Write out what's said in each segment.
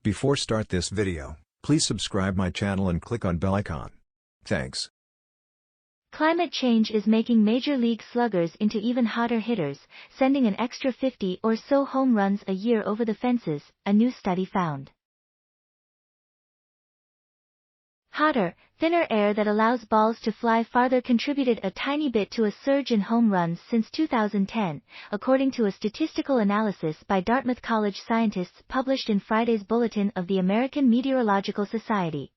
Before start this video, please subscribe my channel and click on bell icon. Thanks. Climate change is making Major League sluggers into even hotter hitters, sending an extra 50 or so home runs a year over the fences, a new study found. Hotter, thinner air that allows balls to fly farther contributed a tiny bit to a surge in home runs since 2010, according to a statistical analysis by Dartmouth College scientists published in Friday's Bulletin of the American Meteorological Society.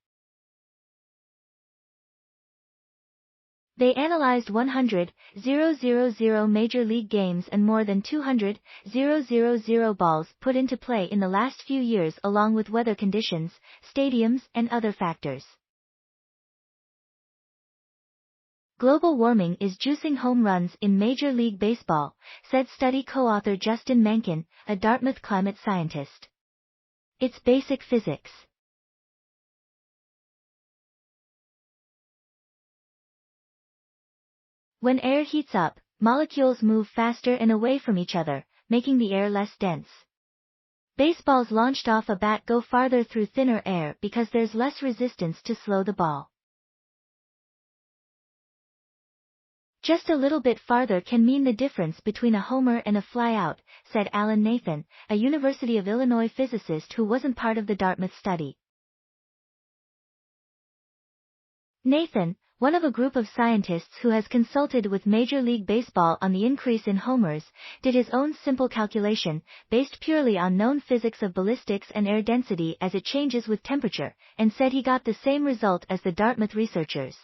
They analyzed 100,000 Major League games and more than 200,000 balls put into play in the last few years along with weather conditions, stadiums, and other factors. Global warming is juicing home runs in Major League Baseball, said study co-author Justin Mencken, a Dartmouth climate scientist. It's basic physics. When air heats up, molecules move faster and away from each other, making the air less dense. Baseballs launched off a bat go farther through thinner air because there's less resistance to slow the ball. Just a little bit farther can mean the difference between a homer and a flyout, said Alan Nathan, a University of Illinois physicist who wasn't part of the Dartmouth study. Nathan, one of a group of scientists who has consulted with Major League Baseball on the increase in homers, did his own simple calculation, based purely on known physics of ballistics and air density as it changes with temperature, and said he got the same result as the Dartmouth researchers.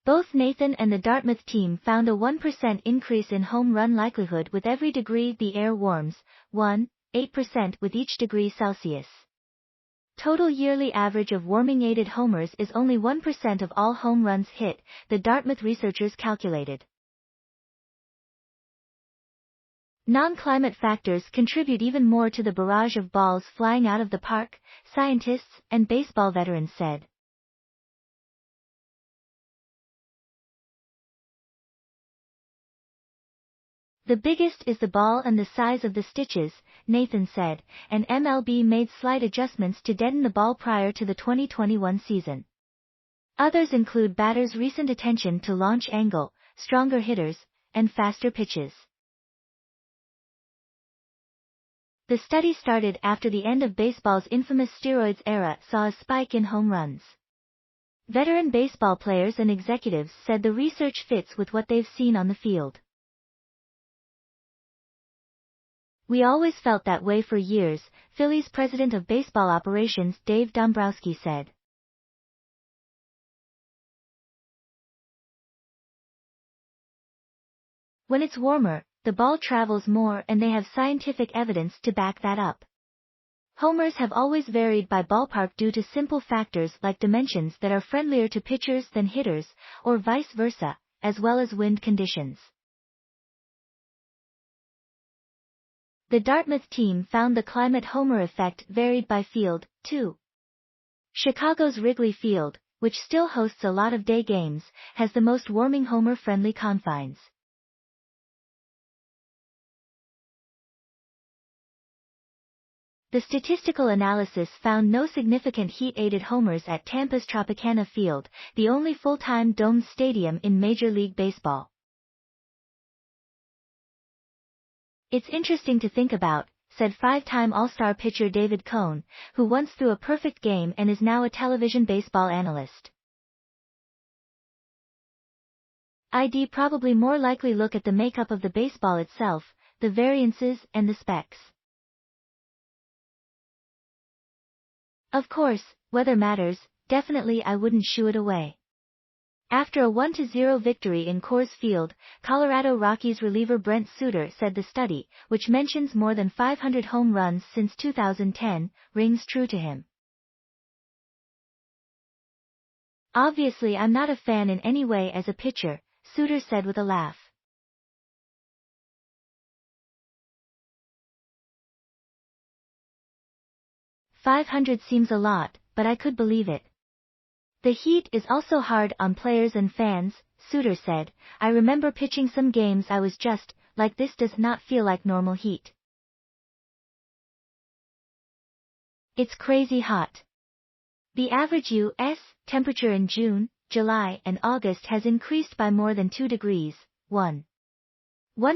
Both Nathan and the Dartmouth team found a 1% increase in home run likelihood with every degree the air warms, 1.8% with each degree Celsius. Total yearly average of warming-aided homers is only 1% of all home runs hit, the Dartmouth researchers calculated. Non-climate factors contribute even more to the barrage of balls flying out of the park, scientists and baseball veterans said. The biggest is the ball and the size of the stitches, Nathan said, and MLB made slight adjustments to deaden the ball prior to the 2021 season. Others include batters' recent attention to launch angle, stronger hitters, and faster pitches. The study started after the end of baseball's infamous steroids era saw a spike in home runs. Veteran baseball players and executives said the research fits with what they've seen on the field. We always felt that way for years, Phillies president of baseball operations Dave Dombrowski said. When it's warmer, the ball travels more and they have scientific evidence to back that up. Homers have always varied by ballpark due to simple factors like dimensions that are friendlier to pitchers than hitters, or vice versa, as well as wind conditions. The Dartmouth team found the climate homer effect varied by field, too. Chicago's Wrigley Field, which still hosts a lot of day games, has the most warming homer-friendly confines. The statistical analysis found no significant heat-aided homers at Tampa's Tropicana Field, the only full-time domed stadium in Major League Baseball. It's interesting to think about, said five-time All-Star pitcher David Cone, who once threw a perfect game and is now a television baseball analyst. I'd probably more likely look at the makeup of the baseball itself, the variances and the specs. Of course, weather matters, definitely I wouldn't shoo it away. After a 1-0 victory in Coors Field, Colorado Rockies reliever Brent Suter said the study, which mentions more than 500 home runs since 2010, rings true to him. Obviously I'm not a fan in any way as a pitcher, Suter said with a laugh. "500 seems a lot, but I could believe it. The heat is also hard on players and fans," Suter said. "I remember pitching some games I was just, like this does not feel like normal heat." It's crazy hot. The average U.S. temperature in June, July, and August has increased by more than 2 degrees, 1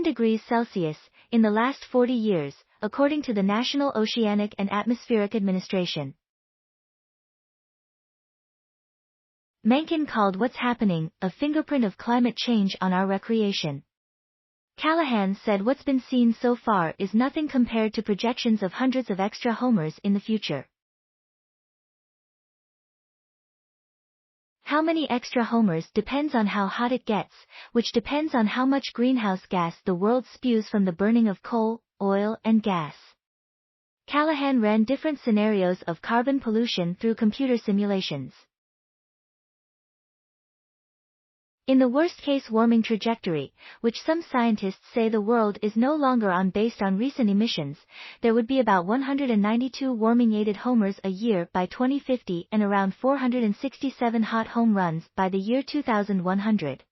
degrees Celsius, in the last 40 years, according to the National Oceanic and Atmospheric Administration. Mencken called what's happening a fingerprint of climate change on our recreation. Callahan said what's been seen so far is nothing compared to projections of hundreds of extra homers in the future. How many extra homers depends on how hot it gets, which depends on how much greenhouse gas the world spews from the burning of coal, oil, and gas. Callahan ran different scenarios of carbon pollution through computer simulations. In the worst-case warming trajectory, which some scientists say the world is no longer on based on recent emissions, there would be about 192 warming-aided homers a year by 2050 and around 467 hot home runs by the year 2100.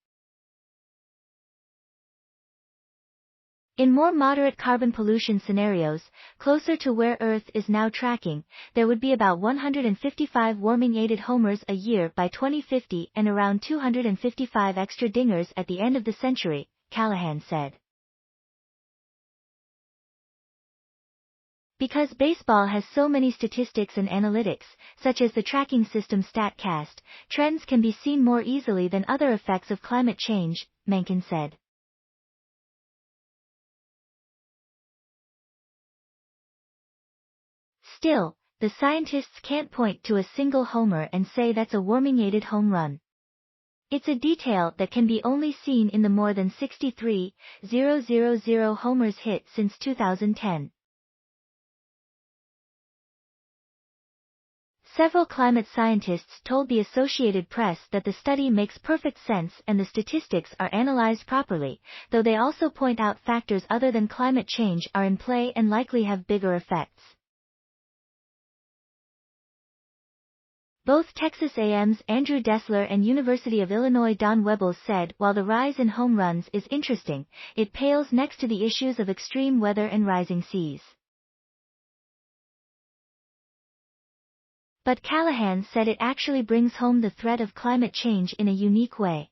In more moderate carbon pollution scenarios, closer to where Earth is now tracking, there would be about 155 warming-aided homers a year by 2050 and around 255 extra dingers at the end of the century, Callahan said. Because baseball has so many statistics and analytics, such as the tracking system StatCast, trends can be seen more easily than other effects of climate change, Mencken said. Still, the scientists can't point to a single homer and say that's a warming-aided home run. It's a detail that can be only seen in the more than 63,000 homers hit since 2010. Several climate scientists told the Associated Press that the study makes perfect sense and the statistics are analyzed properly, though they also point out factors other than climate change are in play and likely have bigger effects. Both Texas A&M's Andrew Dessler and University of Illinois' Don Webbles said while the rise in home runs is interesting, it pales next to the issues of extreme weather and rising seas. But Callahan said it actually brings home the threat of climate change in a unique way.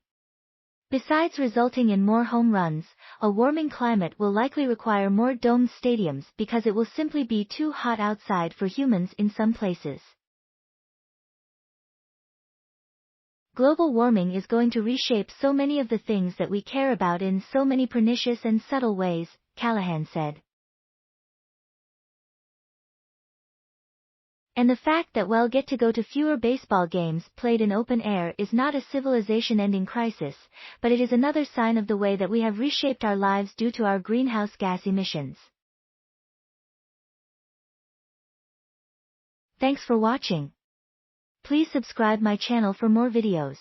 Besides resulting in more home runs, a warming climate will likely require more domed stadiums because it will simply be too hot outside for humans in some places. Global warming is going to reshape so many of the things that we care about in so many pernicious and subtle ways, Callahan said. And the fact that we'll get to go to fewer baseball games played in open air is not a civilization-ending crisis, but it is another sign of the way that we have reshaped our lives due to our greenhouse gas emissions. Thanks for watching. Please subscribe my channel for more videos.